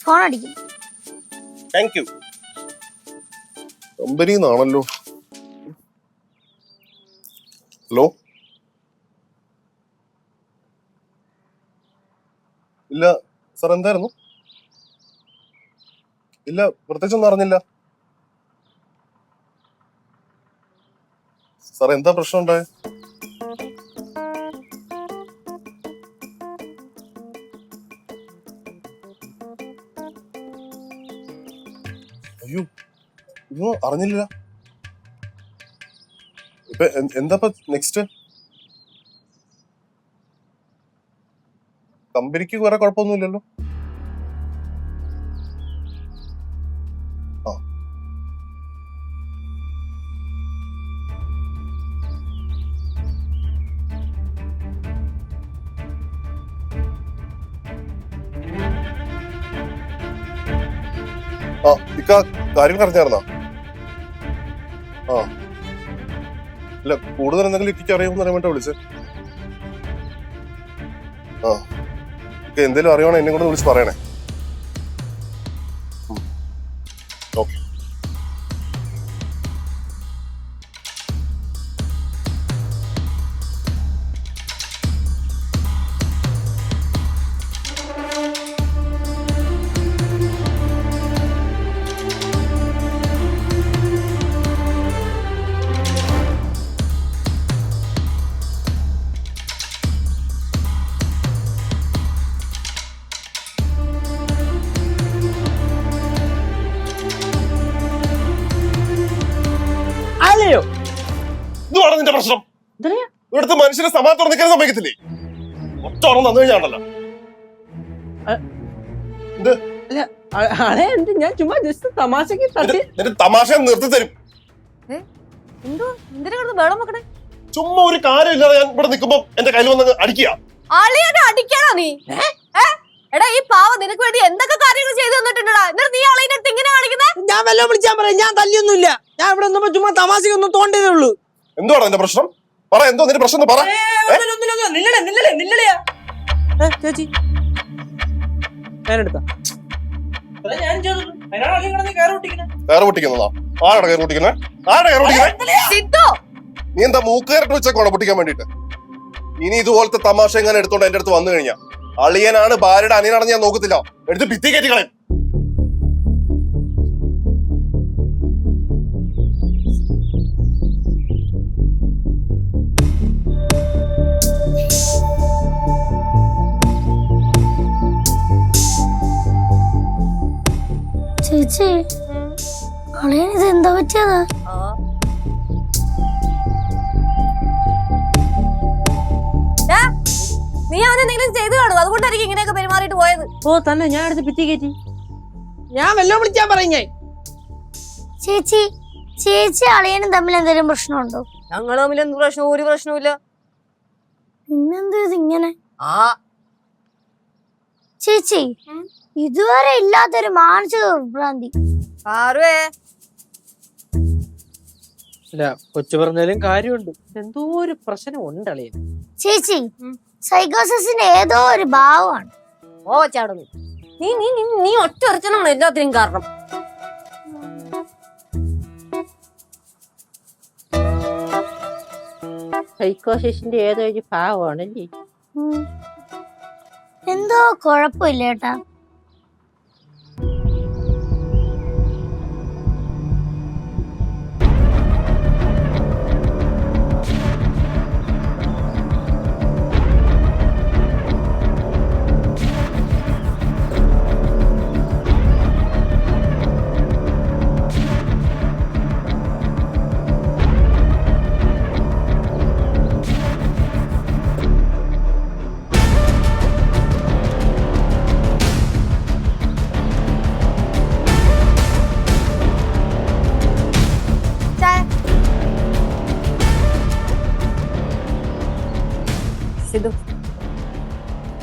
Phone അടിക്കും. Thank you. കമ്പനിന്നാണല്ലോ. Hello. ഇല്ല സാർ, എന്തായിരുന്നു? ഇല്ല, പ്രത്യേകിച്ചൊന്നും അറിഞ്ഞില്ല സാർ. എന്താ പ്രശ്നം ഉണ്ടായ? അയ്യോ, ഇതൊന്നും അറിഞ്ഞില്ല. ഇപ്പൊ എന്താ നെക്സ്റ്റ്? കമ്പനിക്ക് വേറെ കുഴപ്പമൊന്നുമില്ലല്ലോ? ആ ആ ഇക്ക കാര്യം അറിഞ്ഞായിരുന്നോ? ആ ഇല്ല, കൂടുതൽ എന്തെങ്കിലും ഇക്ക് അറിയാമെന്ന് അറിയാൻ വേണ്ടി വിളിച്ചേ. ആ ഇക്ക എന്തേലും അറിയണോ എന്നെ കൂടെ വിളിച്ച് പറയണേ. ഓക്കെ. ഇതുവാണ് നിന്റെ പ്രശ്നം. ഇവിടുത്തെ മനുഷ്യനെ സമാധാനം നിൽക്കാൻ സമ്മതിക്കത്തില്ലേ? ഒറ്റ ഓർമ്മ തന്നു കഴിഞ്ഞാണല്ലോ. ഞാൻ ചുമ്മാ ജസ്റ്റ് തമാശക്ക് തമാശ നിർത്തി തരും. ചുമ്മാ ഒരു കാര്യമില്ലാതെ ഞാൻ ഇവിടെ നിൽക്കുമ്പോ എന്റെ കയ്യിൽ വന്ന് അടിക്കുക. അടിക്കണോ നീ? എടാ, ഈ പാവ നിനക്ക് വേണ്ടി എന്തൊക്കെ കാര്യങ്ങൾ ചെയ്തു തന്നിട്ടുണ്ടടാ. എന്നിട്ട് നീ ആളെ ഇങ്ങനെ കാണിക്കുന്നേ? ഞാൻ വല്ലതും വിളിച്ചാൻ പറയാം. ഞാൻ തല്ലിയൊന്നുമില്ല. ഞാൻ ഇവിടെ നിന്നപ്പോ ചുമ്മാ തമാശക്കൊന്നും തോണ്ടതേ ഉള്ളൂ. എന്തുവാണ് എന്റെ പ്രശ്നം? പറ, എന്തോ നിന്റെ പ്രശ്നം പറ. ചേച്ചി ഞാനെടുത്താ കയറ് പൊട്ടിക്കുന്നതാ? ആരുടെ കയറ് പൊട്ടിക്കുന്നേ? ആരുടെ കയറ് പൊട്ടിക്കുന്നേ? നീ എന്താ മൂക്കേറിട്ട് വെച്ചേക്കോണോ പൊട്ടിക്കാൻ വേണ്ടിട്ട്? ഇനി ഇതുപോലത്തെ തമാശ എങ്ങനെ എടുത്തോണ്ട് എന്റെ അടുത്ത് വന്നു കഴിഞ്ഞാ അളിയനാണ് ഭാര്യയുടെ അനിയനാണെന്ന് ഞാൻ നോക്കത്തില്ല. എടുത്ത് ഭിത്തി കയറ്റി കളയും. ചേച്ചി, അളിയനിത് എന്താ പറ്റിയതാ? നീ അവനെന്തെങ്കിലും ചെയ്തു കാണും, അതുകൊണ്ടായിരിക്കും ഇങ്ങനെയൊക്കെ പെരുമാറിയിട്ട് പോയത്. ഓ തന്നെ, ഞാൻ എടുത്ത് ഭിത്തി കയറ്റി. ഞാൻ വല്ലതും വിളിച്ചാൻ പറഞ്ഞേ. ചേച്ചി, ചേച്ചി അളിയനും തമ്മിൽ എന്തെങ്കിലും പ്രശ്നമുണ്ടോ? ഞങ്ങൾ തമ്മിൽ എന്ത് പ്രശ്നവും? ഒരു പ്രശ്നവും. പിന്നെന്താ ഇതിങ്ങനെ? ചേച്ചി, ഇതുവരെ ഇല്ലാത്തൊരു മാനസിക വിഭ്രാന്തി. കൊച്ചു പറഞ്ഞാലും കാര്യമുണ്ട്. എന്തോ ഒരു പ്രശ്നം ഉണ്ട് അളിയൻ. ചേച്ചി, സൈക്കോസിന്റെ ഏതോ ഒരു ഭാവമാണ്. ഓ ചാടുന്നു. നീ നീ നീ ഒറ്റ ഒരച്ചനാണ് എല്ലാത്തിനും കാരണം. സൈക്കോസിന്റെ ഏതോ ഒരു ഭാവമാണല്ലേ? എന്തോ കുഴപ്പമില്ല ഏട്ടാ.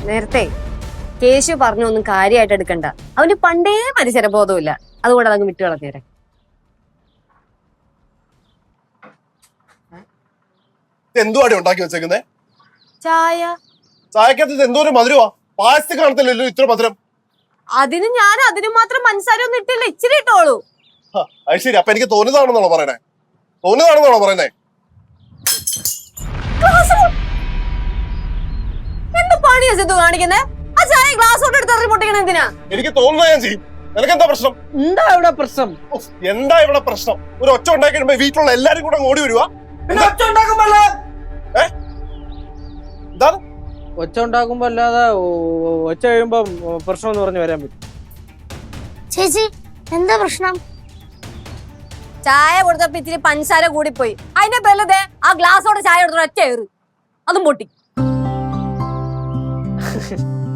നേരത്തെ കേശു പറഞ്ഞു ഒന്നും കാര്യമായിട്ട് എടുക്കണ്ട. അവന് പണ്ടേ പരിസരബോധമില്ല. അതുകൊണ്ട് അതങ്ങ് വിട്ടു കളഞ്ഞേരെ. എന്തുവാടി ഉണ്ടാക്കി വെച്ചേക്കുന്നേ? ചായ. ചായക്കകത്ത് എന്തോ ഒരു മധുരമാ. പായസത്തിൽ കാണത്തില്ലല്ലോ ഇത്ര മധുരം. അതിന് മാത്രം പഞ്ചസാര ഒന്നും ഇട്ടില്ല, ഇച്ചിരി ഇട്ടോളൂ. അത് ശരി, അപ്പൊ എനിക്ക് തോന്നിയതാണെന്നാണോ പറയണേ? തോന്നിയതാണെന്നാണോ പറയുന്നേ? എന്ത് പണിയാ സിദ്ധു കാണിക്കുന്നേ? ആ ചായ ഗ്ലാസ് കൊണ്ട് എടുത്ത് എറിഞ്ഞ് പൊട്ടിക്കണ എന്തിനാ? എനിക്ക് തോന്നുന്നത് ഞാൻ ചെയ്യും. നിനക്കെന്താ പ്രശ്നം? എന്താ ഇവിടെ പ്രശ്നം? എന്താ ഇവിടെ പ്രശ്നം? ഒരു ഒച്ച ഉണ്ടാക്കി കഴിയുമ്പോ വീട്ടിലുള്ള എല്ലാരും കൂടെ ഓടി വരുവാ. ഒച്ച ഉണ്ടാക്കുമ്പോ എന്താണ് ഒച്ച ഉണ്ടാക്കുമ്പോ അല്ലാതെ ഒച്ച കഴിയുമ്പോ പ്രശ്നം എന്ന് പറഞ്ഞ് വരാൻ പറ്റും. ചേച്ചി എന്താ പ്രശ്നം? ചായ കൊടുത്തപ്പോ ഇത്തിരി പഞ്ചസാര കൂടിപ്പോയി. അതിന്റെ പേരിലതേ ആ ഗ്ലാസോടെ ചായ എടുത്തു ഒറ്റ ഏറ്, അതും പൊട്ടി.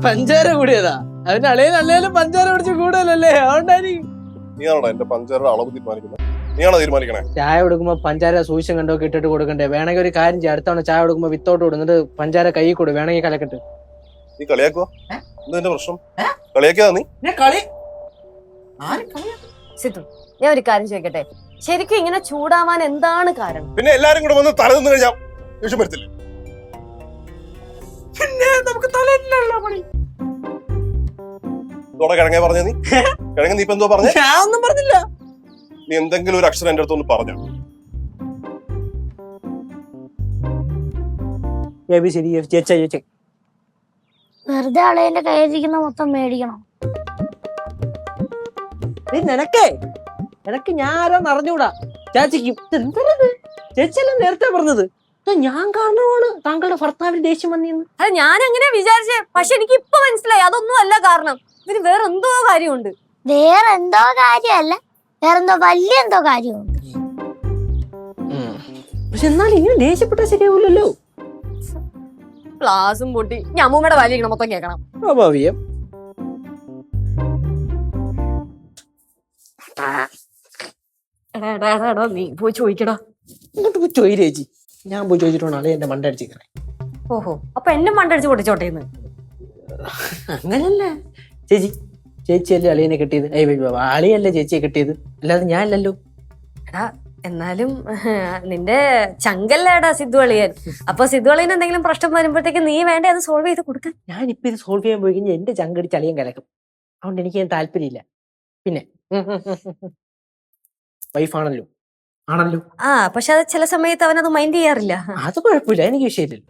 പഞ്ചാര കൂടിയതാ, അതിന് അളിയനും പഞ്ചാര പിടിച്ച് കൂടുതലല്ലേ, അതുകൊണ്ടായിരിക്കും. നീയാണോ എന്റെ പഞ്ചാരയുടെ അളവ് തീരുമാനിക്കുന്നത്? നീയാണോ തീരുമാനിക്കണേ? ചായ കൊടുക്കുമ്പോ പഞ്ചാര സൂക്ഷ്യം കണ്ടൊക്കെ ഇട്ടിട്ട് കൊടുക്കണ്ടേ? വേണമെങ്കിൽ ഒരു കാര്യം ചെയ്യാം, അടുത്തവണ ചായ കൊടുക്കുമ്പോ വിത്തോട്ട് കൊടുന്നിട്ട് പഞ്ചാര കൈ കൊടു, വേണമെങ്കിൽ കലക്കട്ട്. നീ കളിയാക്കുവാ? എന്താ പ്രശ്നം? കളിയാക്കിയതാ നീ? സിദ്ധു, ഞാൻ ഒരു കാര്യം ചോദിക്കട്ടെ, ശരിക്കും ഇങ്ങനെ ചൂടാവാൻ എന്താണ് കാരണം? പിന്നെ എല്ലാരും കൂടെ വന്ന് തല നിന്ന് കഴിഞ്ഞാൽ ദേഷ്യം വരത്തില്ലേ? ഇതോടെ കിഴങ്ങേ പറഞ്ഞ നീ? കിഴങ്ങ് നീ ഇപ്പൊ എന്തോ പറഞ്ഞേ? ഞാൻ ഒന്നും പറഞ്ഞില്ല. നീ എന്തെങ്കിലും ഒരു അക്ഷരം എന്റെ അടുത്തൊന്ന് പറഞ്ഞു. വെറുതെ അളയന്റെ കയ്യിലിരിക്കുന്ന മൊത്തം മേടിക്കണം. എനക്ക് ഞാൻ ആരാന്ന് അറിഞ്ഞൂടാ. ചാച്ചിക്കും ചേച്ചിയല്ലേ നേരത്തെ പറഞ്ഞത്? ഞാൻ കാരണമാണ് താങ്കളുടെ ഭർത്താവിന് ദേഷ്യം വന്നിന്ന്. അല്ല, ഞാൻ എങ്ങനെയാ വിചാരിച്ചേ, പക്ഷെ എനിക്ക് ഇപ്പൊ മനസ്സിലായി അതൊന്നും അല്ല കാരണം. ഇതിന് വേറെന്തോ കാര്യമുണ്ട്. വേറെന്തോ കാര്യമല്ല, വേറെന്തോ വലിയ എന്തോ കാര്യമുണ്ട്. പക്ഷെ എന്നാലും ഇങ്ങനെ ദേഷ്യപ്പെട്ടാ ശരിയാവൂലല്ലോ. ക്ലാസും പൊട്ടി. ഞാൻ അമ്മൂമ്മയുടെ വലിയ മൊത്തം കേൾക്കണം. സ്വാഭാവികം. നീ പോയി ചോദിക്കടാ. ഇങ്ങോട്ട് പോയി ചോദിച്ചു ചേച്ചി. ഞാൻ പോയി ചോദിച്ചിട്ടാണ് അളി എന്റെ മണ്ട അടിച്ചിരിക്കണേ. ഓഹോ, അപ്പൊ എന്നെ മണ്ടടിച്ച് പൊട്ടിച്ചോട്ടേന്ന്? അങ്ങനല്ല ചേച്ചി, ചേച്ചിയല്ലേ അളിയനെ കിട്ടിയത്. അളിയല്ലേ ചേച്ചിയെ കിട്ടിയത്, അല്ലാതെ ഞാൻ അല്ലല്ലോ. എടാ, എന്നാലും നിന്റെ ചങ്കല്ലേടാ സിദ്ധു അളിയൻ. അപ്പൊ സിദ്ധു അളിയൻ എന്തെങ്കിലും പ്രശ്നം വരുമ്പോഴത്തേക്ക് നീ വേണ്ടേ അത് സോൾവ് ചെയ്ത് കൊടുക്കാൻ? ഞാനിപ്പോ ഇത് സോൾവ് ചെയ്യാൻ പോയി കഴിഞ്ഞാൽ എന്റെ ചങ്കടിച്ച് അളിയൻ കലക്കും. അതുകൊണ്ട് എനിക്ക് താല്പര്യമില്ല. പിന്നെ വൈഫാണല്ലോ, ആണല്ലോ. പക്ഷെ അത് ചില സമയത്ത് അവനത് മൈൻഡ് ചെയ്യാറില്ല. അത് കുഴപ്പമില്ല, എനിക്ക് വിഷയമില്ലല്ലോ.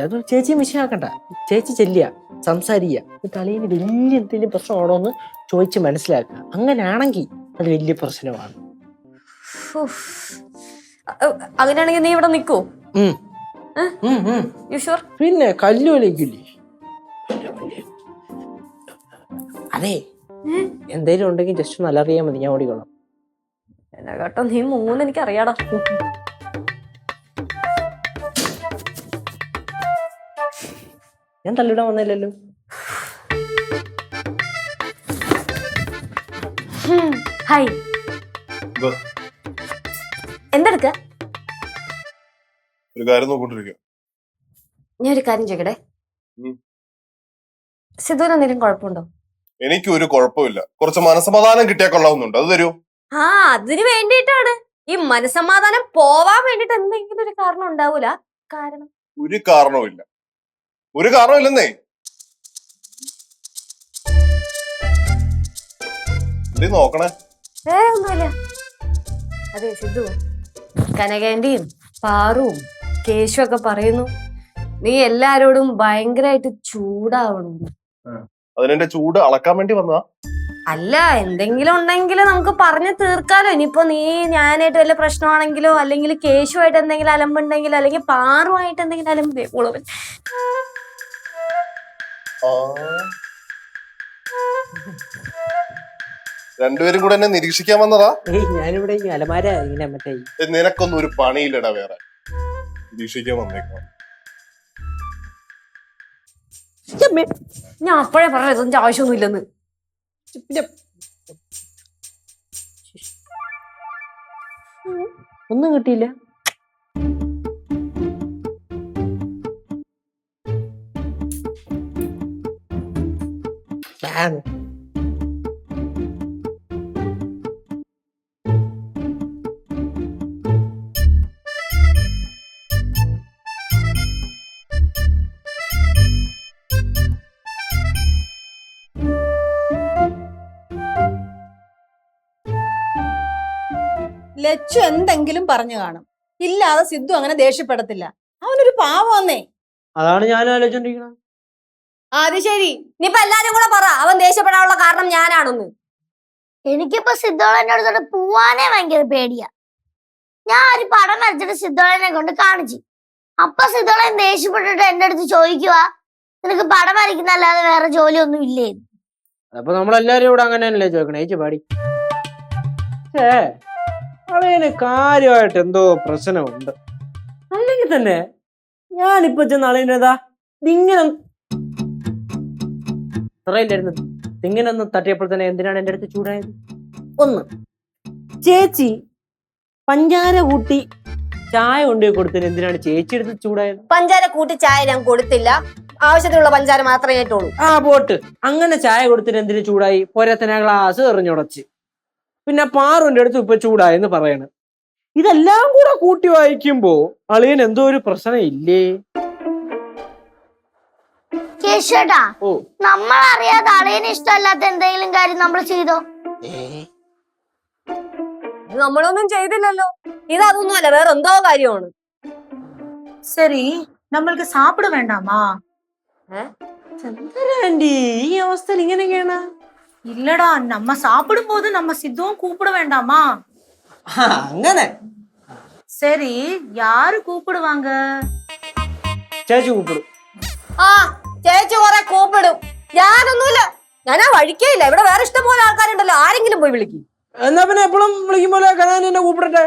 അത് ചേച്ചിയെ വിഷയമാക്കണ്ട. ചേച്ചി ചെല്ലുക, സംസാരിക്കുക, എന്നിട്ട് അളിയന് വലിയ എന്തെങ്കിലും പ്രശ്നമാണോ എന്ന് ചോദിച്ച് മനസ്സിലാക്കുക. അങ്ങനെയാണെങ്കിൽ അത് വലിയ പ്രശ്നമാണ്. അങ്ങനെയാണെങ്കിൽ നീ ഇവിടെ നിക്കോ? പിന്നെ കല്ലുവലിക്കില്ലേ? അതെ, എന്തേലും ഉണ്ടെങ്കിൽ ജസ്റ്റ് ഒന്ന് അലറിയാൽ മതി, ഞാൻ ഓടിക്കൊള്ളാം. കേട്ടോ, നീ മൂന്ന് എനിക്ക് അറിയാടാ. ഞാൻ തള്ളിടാൻ വന്നില്ലല്ലോ. ഹായ്, എന്തെടുക്ക? ഒരു കാര്യം നോക്കിക്കൊണ്ടിരിക്കുക. ഞാൻ ഒരു കാര്യം ചോദിക്കട്ടെ, സിദ്ധുവിന് എന്തെങ്കിലും കുഴപ്പമുണ്ടോ? എനിക്കൊരു കുഴപ്പമില്ല. കുറച്ച് മനസമാധാനം കിട്ടിയാൽ കൊള്ളാവുന്നുണ്ട്, അത് തരൂ. അതിന് വേണ്ടിയിട്ടാണ്. ഈ മനസമാധാനം പോവാൻ വേണ്ടിട്ട് എന്തെങ്കിലും ഒരു കാരണം ഉണ്ടാവൂല. കാരണം ഒരു കാരണവുമില്ല, ഒരു കാരണമില്ലെന്നേ. നോക്കണേ, വേറെ ഒന്നുമില്ല. അതെ സിദ്ധു, കനകേന്റെയും പാറുവും കേശു ഒക്കെ പറയുന്നു നീ എല്ലാരോടും ഭയങ്കരമായിട്ട് ചൂടാവണം. അതിനെന്റെ ചൂട് അളക്കാൻ വേണ്ടി വന്നതാ. അല്ല, എന്തെങ്കിലും ഉണ്ടെങ്കിൽ നമുക്ക് പറഞ്ഞു തീർക്കാലോ. ഇനിയിപ്പോ നീ ഞാനായിട്ട് വല്ല പ്രശ്നമാണെങ്കിലോ, അല്ലെങ്കിൽ കേശുവായിട്ട് എന്തെങ്കിലും അലമ്പുണ്ടെങ്കിലോ, അല്ലെങ്കിൽ പാറുമായിട്ട് എന്തെങ്കിലും അലമ്പ്. രണ്ടുപേരും കൂടെ എന്നെ നിരീക്ഷിക്കാൻ വന്നതാ. ഞാനിവിടെ അലമാര ഇങ്ങനെ മറ്റേ നിനക്കൊന്നും ഒരു പണിയില്ലടാ വേറെ, നിരീക്ഷിക്കാൻ വന്നേക്കാം. ഞാൻ അപ്പോഴേ പറഞ്ഞത് ഇതിന്റെ ആവശ്യമൊന്നുമില്ലെന്ന്. ഒന്നും കിട്ടിയില്ല. ലച്ചു എന്തെങ്കിലും പറഞ്ഞു കാണും. ഇല്ലാതെ സിദ്ധു അങ്ങനെ ദേഷ്യപ്പെടത്തില്ല. അവനൊരു പാവന്നേ. അതാണ് ഞാൻ ആലോചിച്ചോണ്ടിരിക്കുന്നത്. അത് ശരി. ഇനിയിപ്പൊ എല്ലാരും കൂടെ പറ അവൻ ദേഷ്യപ്പെടാനുള്ള കാരണം ഞാനാണെന്ന്. എനിക്കിപ്പോ സിദ്ധോളന്റെ അടുത്തോട്ട് പോവാനേ ഭയങ്കര പേടിയാ. ഞാൻ ഒരു പടം വരച്ചിട്ട് സിദ്ധോളനെ കൊണ്ട് കാണിച്ചു. അപ്പൊ സിദ്ധോളൻ ദേഷ്യപ്പെട്ടിട്ട് എന്റെ അടുത്ത് ചോദിക്കുവാ, നിനക്ക് പടം വരയ്ക്കുന്നല്ലാതെ വേറെ ജോലിയൊന്നും ഇല്ലേ? അപ്പൊ നമ്മളെല്ലാരും ഇവിടെ അങ്ങനെ തന്നെയല്ലേ ചോദിക്കണേ, ചേച്ചി പാടി. അളിയന് കാര്യമായിട്ട് എന്തോ പ്രശ്നമുണ്ട്. അല്ലെങ്കിൽ തന്നെ ഞാനിപ്പോ ചെന്ന് അളിയനേതാ ഇങ്ങനെ ഇത്രയില്ലായിരുന്നു, ഇങ്ങനെ ഒന്ന് തട്ടിയപ്പോൾ തന്നെ എന്തിനാണ് എന്റെ അടുത്ത് ചൂടായത്? ഒന്ന്, ചേച്ചി പഞ്ചാര കൂട്ടി ചായ കൊണ്ടുപോയി കൊടുത്തതിന് എന്തിനാണ് ചേച്ചി എടുത്ത് ചൂടായത്? പഞ്ചാര കൂട്ടി ചായ ഞാൻ കൊടുത്തില്ല, ആവശ്യത്തിനുള്ള പഞ്ചാര മാത്രമേ ഏറ്റുള്ളൂ. ആ പോട്ട്, അങ്ങനെ ചായ കൊടുത്തിട്ട് എന്തിനു ചൂടായി? പോരാത്തന ഗ്ലാസ് എറിഞ്ഞുടച്ച്. പിന്നെ പാറുവിന്റെ അടുത്ത് ഇപ്പൊ ചൂടായെന്ന് പറയണ്. ഇതെല്ലാം കൂടെ കൂട്ടി വായിക്കുമ്പോ അളിയൻ എന്തോ ഒരു പ്രശ്നം ഇല്ലേ? കേശുവേട്ടാ, ഓ, നമ്മളറിയാതെ അളിയന് ഇഷ്ടമല്ലാത്ത എന്തെങ്കിലും കാര്യം നമ്മൾ ചെയ്തോ? ഇത് നമ്മളൊന്നും ചെയ്തില്ലല്ലോ. ഇതൊന്നുമല്ല, വേറെ എന്തോ കാര്യമാണ്. சரி, നമ്മൾക്ക് சாப்பிட வேண்டாமா? ആന്റി ഈ അവസ്ഥയിൽ ഇങ്ങനെയൊക്കെയാണ്? இல்லடா, நம்ம சாப்பிடும் போது நம்ம சித்துவும் கூப்பிட வேண்டாமா? അങ്ങനെ சரி, யாரு கூப்பிடுவாங்க? ചേച്ചി കൂപ്പിടും. ആ ചേച്ചി കുറെ കൂപ്പിടും. ഞാനൊന്നുമില്ല, ഞാൻ ആ വഴിക്കേയില്ല. ഇവിടെ വേറെ ഇഷ്ടംപോലെ ആൾക്കാരുണ്ടല്ലോ, ആരെങ്കിലും പോയി വിളിക്കും. എന്നാ പിന്നെ എപ്പോഴും വിളിക്കുമ്പോലെ കനാൻ എന്നെ കൂപ്പിടട്ടെ.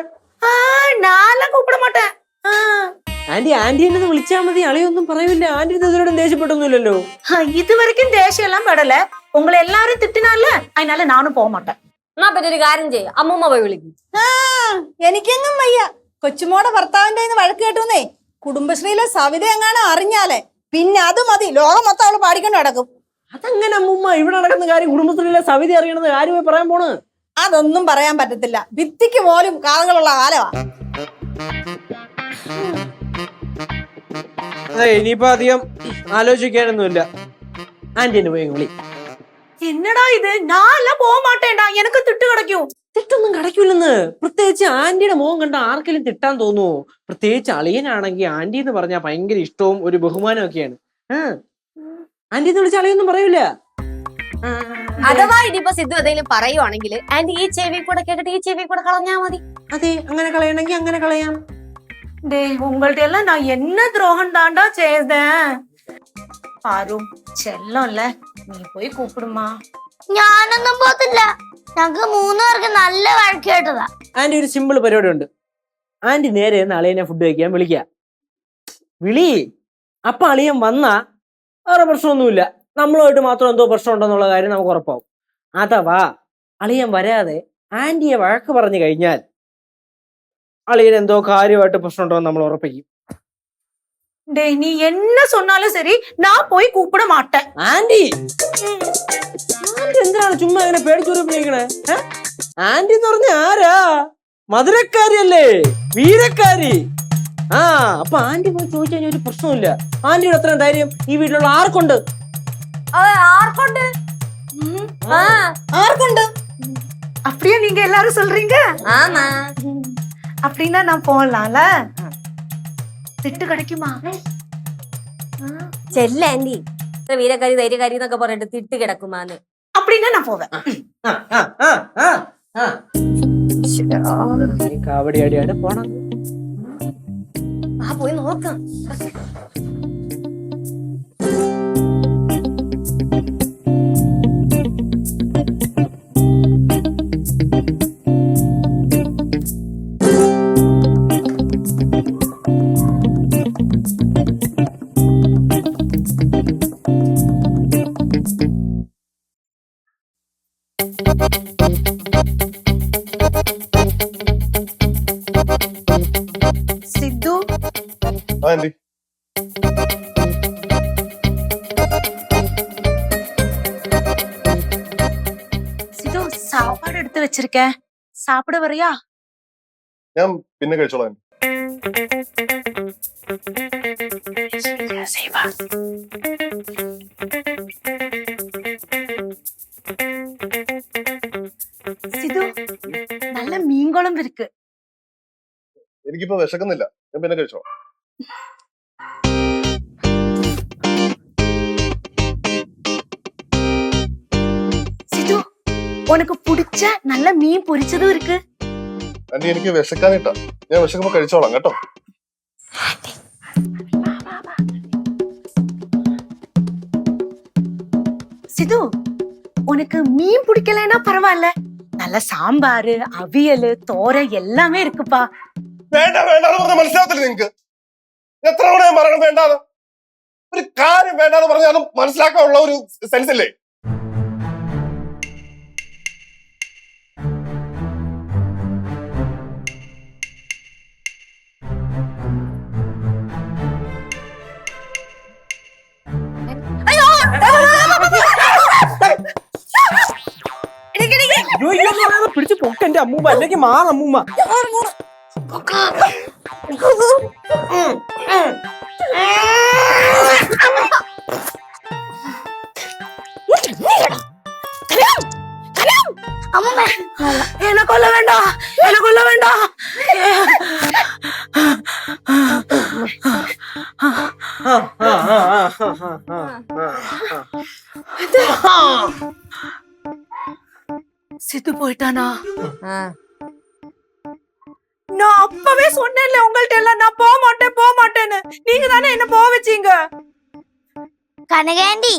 ഞാനെല്ലാം കൂപ്പിട മാട്ടേ. ആന്റി ആന്റി എന്നെ വിളിച്ചാ മതി, അളിയൊന്നും പറയൂല. ആന്റി ഇതിനോടും ദേഷ്യപ്പെട്ടൊന്നുമില്ലല്ലോ. இது வரைக்கும் தேசியம் எல்லாம் படல. உங்களை எல்லாரும் திட்டினால, அதனால நானும் போக மாட்டேன். എന്നാ പിന്നെ ഒരു കാര്യം ചെയ്യും, അമ്മൂമ്മ പോയി വിളിക്കും. എനിക്കെങ്ങും വയ്യ. കൊച്ചുമോടെ ഭർത്താവിന്റെ വഴക്ക് കേട്ടുന്നേ കുടുംബശ്രീയിലെ സവിത എങ്ങാനും അറിഞ്ഞാലേ പിന്നെ അത് മതി, ലോകം മൊത്തം അവള് പാടിക്കൊണ്ട് നടക്കും. അതങ്ങനെ അമ്മൂമ്മ, ഇവിടെ നടക്കുന്ന കാര്യം കുടുംബശ്രീയിലെ സവിത അറിയണത് കാര്യമായി പറയാൻ പോണ്? അതൊന്നും പറയാൻ പറ്റത്തില്ല. ഭിത്തിക്ക് പോലും കാതുകളുള്ള കാലമാ. അതെ, ഇനിയിപ്പോ അധികം ആലോചിക്കാനൊന്നുമില്ല. ആന്റിന് പോയി വിളി. എന്നടാ ഇത്? ഞാനെല്ലാം പോക മാട്ടേണ്ടാ, എനക്ക് തിട്ട് കിടക്കൂ. തിട്ടൊന്നും കിടക്കൂലെന്ന്. പ്രത്യേകിച്ച് ആന്റിയുടെ മുഖം കണ്ട ആർക്കെങ്കിലും തിട്ടാൻ തോന്നുവോ? പ്രത്യേകിച്ച് അളിയനാണെങ്കിൽ ആന്റി എന്ന് പറഞ്ഞാൽ ഭയങ്കര ഇഷ്ടവും ഒരു ബഹുമാനവും ഒക്കെയാണ്. ആന്റി എന്ന് വിളിച്ച അളിയൊന്നും പറയൂല. അഥവാ ഇനിയിപ്പോ സിദ്ധു എന്തെങ്കിലും പറയുവാണെങ്കിൽ ആന്റി ഈ ചെവി കൂടെ കേട്ടിട്ട് ഈ ചെവി കൂടെ കളഞ്ഞാ മതി. അതെ, അങ്ങനെ കളയണമെങ്കിൽ അങ്ങനെ കളയാം. உங்கள்ட்ட எல்லாம் நான் என்ன துரோகம் தாண்டா செய்தேன். ആരും ചെല്ലല്ലേ, നീ പോയി കൂപ്പിടുമാ. ഞാനൊന്നും പോത്തില്ല. ഞങ്ങക്ക് 3 പേർക്ക് നല്ല വഴക്ക് കേട്ടതാ. ആന്റി ഒരു സിമ്പിൾ പരിപാടി ഉണ്ട്. ആന്റി നേരെ അളിയനെ ഫുഡ് കഴിക്കാൻ വിളിക്കുക. വിളി. അപ്പൊ അളിയൻ വന്നാ വേറെ പ്രശ്നമൊന്നുമില്ല, നമ്മളുമായിട്ട് മാത്രം എന്തോ പ്രശ്നം ഉണ്ടെന്നുള്ള കാര്യം നമുക്ക് ഉറപ്പാവും. അഥവാ അളിയൻ വരാതെ ആന്റിയെ വഴക്ക് പറഞ്ഞു കഴിഞ്ഞാൽ അളിയൻ എന്തോ കാര്യമായിട്ട് പ്രശ്നം ഉണ്ടോ നമ്മൾ ഉറപ്പിക്കും. நீ என்ன சொன்னாலும் சரி, நான் போய் கூப்பிட மாட்டேன். ആന്റി ആന്റി എന്തിനാണ് ചുമ്മാ ഇങ്ങനെ പേടിച്ചുറപ്പിക്കണേ? ആന്റി എന്ന് പറഞ്ഞ ആരാ? മധുരക്കാരിയല്ലേ, വീരക്കാരി. അപ്പൊ ആന്റി പോയി ചോദിച്ചു കഴിഞ്ഞാൽ ഒരു പ്രശ്നമില്ല. ആന്റിയുടെ അത്രയും ധൈര്യം ഈ വീട്ടിലുള്ള ആർക്കുണ്ട്? ആർക്കുണ്ട്? ஆர்க்குண்டு. அப்படியே நீங்க எல்லாரும் சொல்றீங்க? ஆமா. அப்படின்னா நான் போகலாம்ல. തിട്ട് കിടക്കുമാ? ചെല്ല ആന്റി, വീരക്കാരി ധൈര്യക്കാരി എന്നൊക്കെ പറഞ്ഞിട്ട് തിട്ട് കിടക്കുമാന്ന്. அப்படின்னா நான் போவேன். കാവടിയാടിയാടെ പോണം. ആ പോയി നോക്കാം. സിദ്ധു, ആന്റി സിദ്ധു സാപ്പാട് എടുത്ത് വെച്ചിരിക്കേ, സാപ്പിട പറയാ. ഞാൻ പിന്നെ കഴിച്ചോളാം. സിദ്ധു, നല്ല മീൻ കുഴമ്പ് இருக்கு. എനിക്കിപ്പോ വിശക്കുന്നില്ല, ഞാൻ പിന്നെ കഴിച്ചോ. சித்து உனக்கு பிடிச்ச நல்ல மீன் பொரிச்சதும் இருக்கு. ആന്റി എനിക്ക് വിശക്കാനിട്ടാ, ഞാൻ വിശക്കുമ്പോ കഴിച്ചോളാം കേട്ടോ. சித்து உனக்கு மீன் பிடிக்கலன்னா பரவாயில்ல, நல்ல சாம்பாரு அவியல் தோரை எல்லாமே இருக்குப்பா. വേണ്ട വേണ്ട എന്ന് പറഞ്ഞാൽ മനസ്സിലാവത്തില്ല നിങ്ങക്ക്? എത്ര തവണ ഞാൻ പറയണം വേണ്ടാന്ന്? ഒരു കാര്യം വേണ്ടാന്ന് പറഞ്ഞാൽ അത് മനസ്സിലാക്കാനുള്ള ഒരു സെൻസ് ഇല്ലേ? പിടിച്ച് പൊക്കെന്റെ അമ്മൂമ്മ, അല്ലെങ്കിൽ മാറമ്മൂമ്മ. അമ്മമ്മ എന്നെ കൊല്ല വേണ്ട, എന്നെ കൊല്ല വേണ്ട. சித்து போயிட்டானா? நான் அப்பவே சொன்னேன்ல உங்கள்ட்ட எல்லாம், நான் போக மாட்டேன்னு. நீங்க தானே என்ன போக வச்சீங்க. കനകാന്റി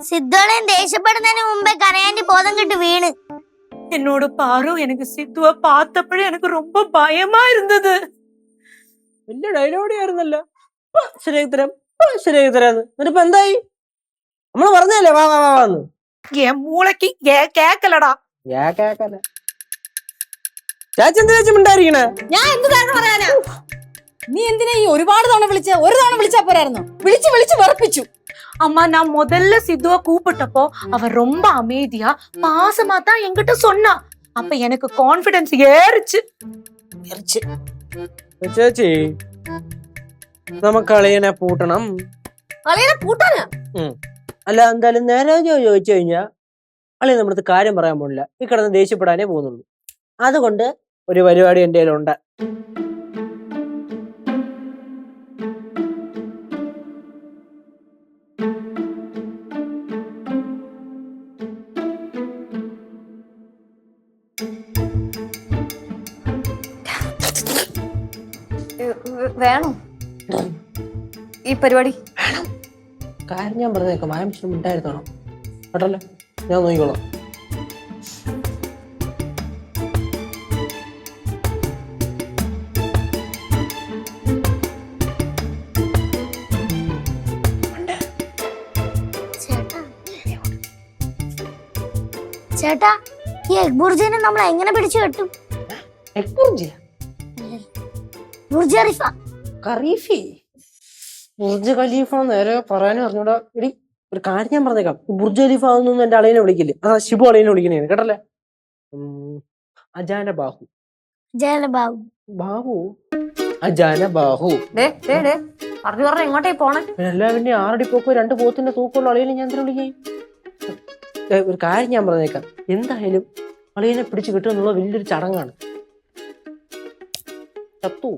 സിദ്ധോളൻ ദേഷ്യപ്പെടുന്നതിന് മുമ്പേ കനകാന്റി ബോധം കിട്ടി വീണ്. என்னோட பாரு எனக்கு சித்துவ பார்த்தப்பഴേ எனக்கு ரொம்ப பயமா இருந்தது. വലിയ ഡയലോഗ് ആയിരുന്നല്ലോ. ശരിയാക്കി തരാം, ശരിയാക്കി തരാന്ന്. എന്നിട്ടിപ്പോ എന്തായി? നമ്മള് പറഞ്ഞല്ലേ വാ വാ വാന്ന്. என் மூளைக்கு கேக்கலடா. ചാച്ചി എന്തിനാ മിണ്ടായിരിക്കണേ? ഞാൻ എന്ത് കാരണം പറയാനാ? നീ എന്തിനാ ഈ ഒരുപാട് തവണ വിളിച്ച? ഒരു തവണ വിളിച്ചാ പോരായിരുന്നോ? വിളിച്ച് വിളിച്ച് വെറുപ്പിച്ചു. அம்மா நான் முதல்ல சித்துவ கூப்பிட்டப்போ அவ ரொம்ப அமைதியா பாசமா தான் என்கிட்ட சொன்னா. அப்ப எனக்கு கான்ஃபிடன்ஸ் ஏறிச்சு. ചേച്ചി നമുക്ക് അളിയനെ പൂട്ടണം. അളിയനെ പൂട്ടാനാ? അല്ല എന്തായാലും നേരെ ചോദിച്ചു കഴിഞ്ഞാ അളിയൻ നമ്മുടെ കാര്യം പറയാൻ പോണില്ല, ഈ കിടന്ന് ദേഷ്യപ്പെടാനേ പോകുന്നുള്ളൂ. അതുകൊണ്ട് ഒരു പരിപാടി എന്റെ കയ്യിലുണ്ട്. വേണോ ഈ പരിപാടി? കാര്യം ഞാൻ പറഞ്ഞേക്കാം, വായമിച്ചിട്ട് മിണ്ടായിരുന്നോണം കേട്ടല്ലോ, ഞാൻ നോക്കിക്കോളാം. ചേട്ടാ ഈ എഗ് ബുർജിനെ നമ്മൾ എങ്ങനെ പിടിച്ചു കെട്ടും? Burj Khalifa. ബുർജ് ഖലീഫ നേരെ പറയാനും അറിഞ്ഞൂടാ. എടി ഒരു കാര്യം ഞാൻ പറഞ്ഞേക്കാം, ബുർജ് ഖലീഫ അതൊന്നും എന്റെ അളിയനെ വിളിക്കില്ലേ, അതാ ഷിബു അളിയനെ വിളിക്കണേ കേട്ടല്ലേ. അജാന ബാഹു. ബാഹു അജാന ബാഹു. പറഞ്ഞു പറഞ്ഞ എങ്ങോട്ടേ പോണേ? എല്ലാവരുടെയും 6 അടി പോക്കോ 2 പോത്തിന്റെ തൂക്കമുള്ള അളിയനെ ഞാൻ എന്തിനു വിളിക്കേ? ഒരു കാര്യം ഞാൻ പറഞ്ഞേക്കാം, എന്തായാലും അളിയനെ പിടിച്ചു കിട്ടുക എന്നുള്ള വലിയൊരു ചടങ്ങാണ്. ചത്തു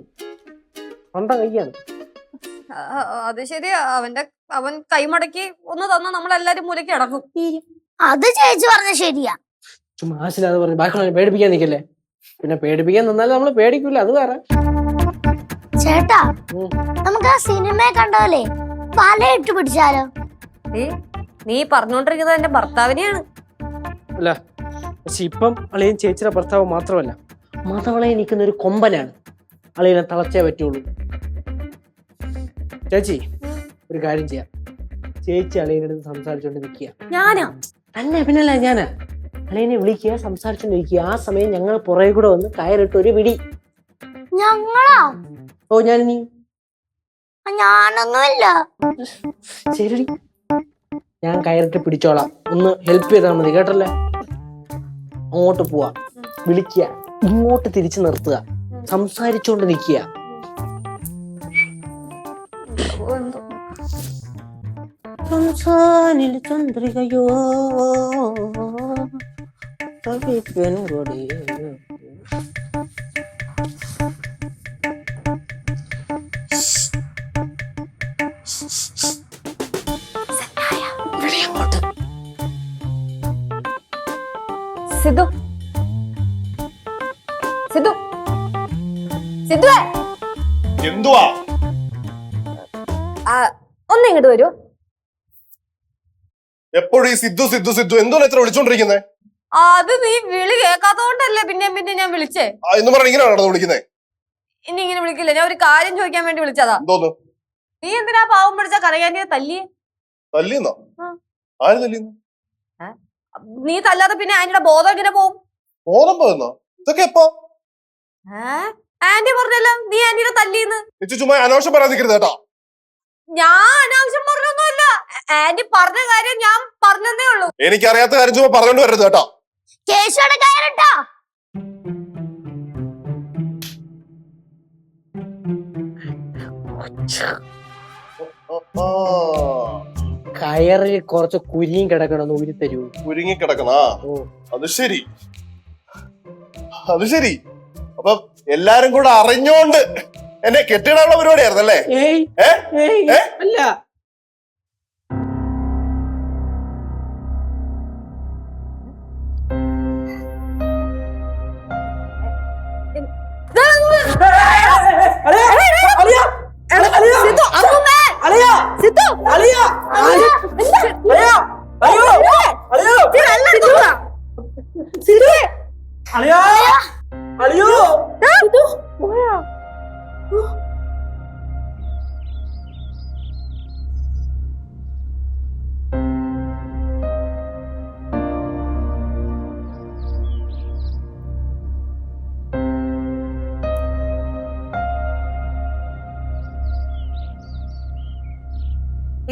പണ്ട കയ്യാണ്. അത് ശരിയാ, അവൻ കൈമടക്കി ഒന്ന് തന്ന നമ്മളെല്ലാരും മൂലയ്ക്ക് അടക്കും. അത് ചേച്ചി പറഞ്ഞ ശരിയാ. ചുമ്മാ ആശില്ലാതെ പറഞ്ഞു ബാക്കിയുള്ള പേടിപ്പിക്കാൻ നിൽക്കല്ലേ. പിന്നെ പേടിപ്പിക്കാൻ നിന്നാലും നമ്മള് പേടിക്കൂല, അത് വേറെ. ചേട്ടാ നമുക്ക് ആ സിനിമയെ കണ്ടോലേ വലയിട്ട് പിടിച്ചാലോ? നീ പറഞ്ഞോണ്ടിരിക്കുന്നത് എന്റെ ഭർത്താവിനെയാണ്. അല്ല പക്ഷെ ഇപ്പം അളിയൻ ചേച്ചിയുടെ ഭർത്താവ് മാത്രമല്ല, മതവളയിൽ നിൽക്കുന്ന ഒരു കൊമ്പനാണ്. അളിയനെ തളച്ചേ പറ്റുള്ളൂ. ചേച്ചി ഒരു കാര്യം ചെയ്യാം, ചേച്ചി അളിയനടുത്ത് സംസാരിച്ചോണ്ട് നിൽക്കുക. ഞാനാ? അല്ല പിന്നല്ല, ഞാനാ. അളിയനെ വിളിക്കുക, സംസാരിച്ചോണ്ടിരിക്കുക. ആ സമയം ഞങ്ങൾ പുറകെ കൂടെ വന്ന് കയറിട്ട് ഒരു പിടി. ഞങ്ങളാ? ഓ ഞാനിനി ഞാനൊന്നുമില്ല. ശരി, ഞാൻ കയറിട്ട് പിടിച്ചോളാം, ഒന്ന് ഹെൽപ്പ് ചെയ്താൽ മതി കേട്ടല്ലേ. അങ്ങോട്ട് പോവാ, വിളിക്കുക, ഇങ്ങോട്ട് തിരിച്ചു നിർത്തുക, സംസാരിച്ചോണ്ട് നിൽക്കുക. ചന്ദ്രികയോ സിദ്ധു സിദ്ധു സിദ്ധുവേ എന്തുവാ? ഒന്ന് ഇങ്ങോട്ട് വരൂ. എപ്പോഴും ഈ സിദ്ധു സിദ്ധു സിദ്ധു എന്തോന്ന് എത്ര വിളിച്ചോണ്ടിരിക്കുന്നേ? അത് നീ വിളി കേൾക്കാത്തോണ്ടല്ലേ പിന്നെ ഞാൻ വിളിച്ചേ. എന്ന് പറഞ്ഞ ഇങ്ങനെ നടന്നു വിളിക്കുന്നേ? ഇനി ഇങ്ങനെ വിളിക്കില്ല. ഞാൻ ഒരു കാര്യം ചോദിക്കാൻ വേണ്ടി വിളിച്ചതാ. എന്തോന്ന്? നീ എന്തിനാ പാവം പിടിച്ച കരയാനിയെ തല്ലിയേ? തല്ലിന്നോ? ആര് തല്ലിന്നു? നീ തല്ലാതെ പിന്നെ ആന്റിയുടെ ബോധം എങ്ങനെ പോവും? ബോധം പോയെന്നോ? ഇതൊക്കെ എപ്പോ? ആന്റി പറഞ്ഞല്ലോ നീ ആന്റിയുടെ തല്ലിന്ന്. ചുമ്മാ അനാവശ്യം പറയാൻ നിൽക്കരുത് കേട്ടോ. ഞാൻ അനാവശ്യം പറഞ്ഞൊന്നുമല്ല. ആന്റി പറഞ്ഞ കാര്യം ഞാൻ പറഞ്ഞതേ ഉള്ളൂ. എനിക്കറിയാത്ത കാര്യം ചുമ്മാ പറഞ്ഞോണ്ട് വരരുത് കേട്ടോ. കേശോടെ കയറട്ടോ. കയറിൽ കുറച്ച് കുരിയും കിടക്കണമെന്ന് ഊരി തരൂ. കുരുങ്ങി കിടക്കണ? അത് ശരി, അത് ശരി. അപ്പൊ എല്ലാരും കൂടെ അറിഞ്ഞോണ്ട് എന്നെ കെട്ടിടാനുള്ള പരിപാടിയായിരുന്നല്ലേ? അല്ല,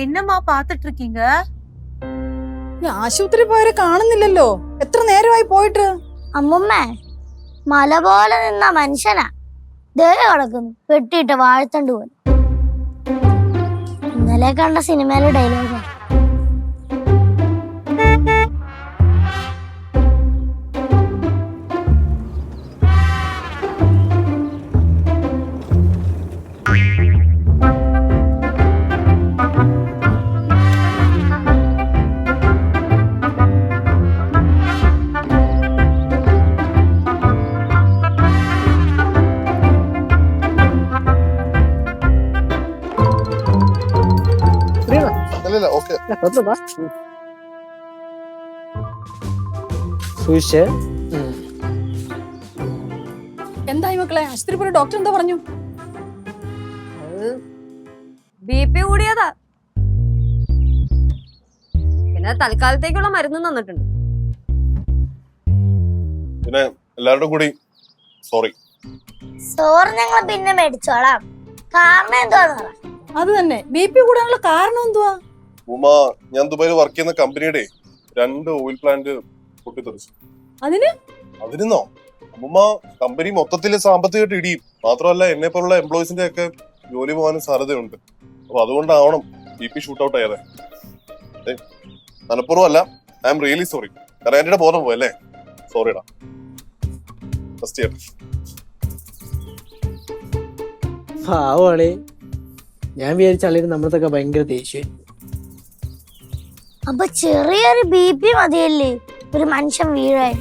என்னம்மா பாத்துட்டு இருக்கீங்க? ആശുപത്രി പോയവരെ കാണുന്നില്ലല്ലോ. എത്ര നേരമായി പോയിട്ട്? അമ്മുമ്മ മല പോലെ നിന്ന മനുഷ്യനാ ദേ കിടക്കുന്നു വെട്ടിയിട്ട് വാഴ്ത്തണ്ട് പോലെ. ഇന്നലെ കണ്ട സിനിമയിലെ ഡയലോഗാ. സൂക്ഷിച്ച്. എന്തായി മക്കളെ? ആശുപത്രി പോയ ഡോക്ടർ എന്താ പറഞ്ഞു? BP കൂടിയതാ. പിന്നെ തൽക്കാലത്തേക്കുള്ള മരുന്ന് തന്നിട്ടുണ്ട്. പിന്നെ എല്ലാവരുടെ കൂടി സോറി. സോറി ഞങ്ങൾ പിന്നെ മേടിച്ചോളാം. കാരണം എന്തുവാന്ന് പറ. അത് തന്നെ, BP കൂടാനുള്ള കാരണം എന്തുവാ? ഉമ്മ, ഞാൻ ദുബായിൽ വർക്ക് ചെയ്യുന്ന കമ്പനിയുടെ 2 ഓയിൽ പ്ലാന്റ് പൊട്ടിത്തെറിച്ചു. അതിനോ? അമ്മ, കമ്പനി മൊത്തത്തില് സാമ്പത്തികമായിട്ട് ഇടിയും. മാത്രമല്ല എന്നെ പോലുള്ള എംപ്ലോയീസിന്റെ ഒക്കെ ജോലി പോകാനും സാധ്യതയുണ്ട്. അപ്പൊ അതുകൊണ്ടാവണം BP ഷൂട്ട് ഔട്ട് ആയത്. മനഃപൂർവ്വം അല്ല. I am really sorry. കാരണം എന്റെ ബോധം പോയല്ലേ. സോറിടാ. ഫസ്റ്റ് ചെയ്യട്ടെ. പാവളെ, ഞാൻ വിചാരിച്ച ആളിന് നമ്മളതൊക്കെ ഭയങ്കര ദേഷ്യം. അപ്പൊ ചെറിയൊരു BP മതിയല്ലേ ഒരു മനുഷ്യൻ വീഴാൻ.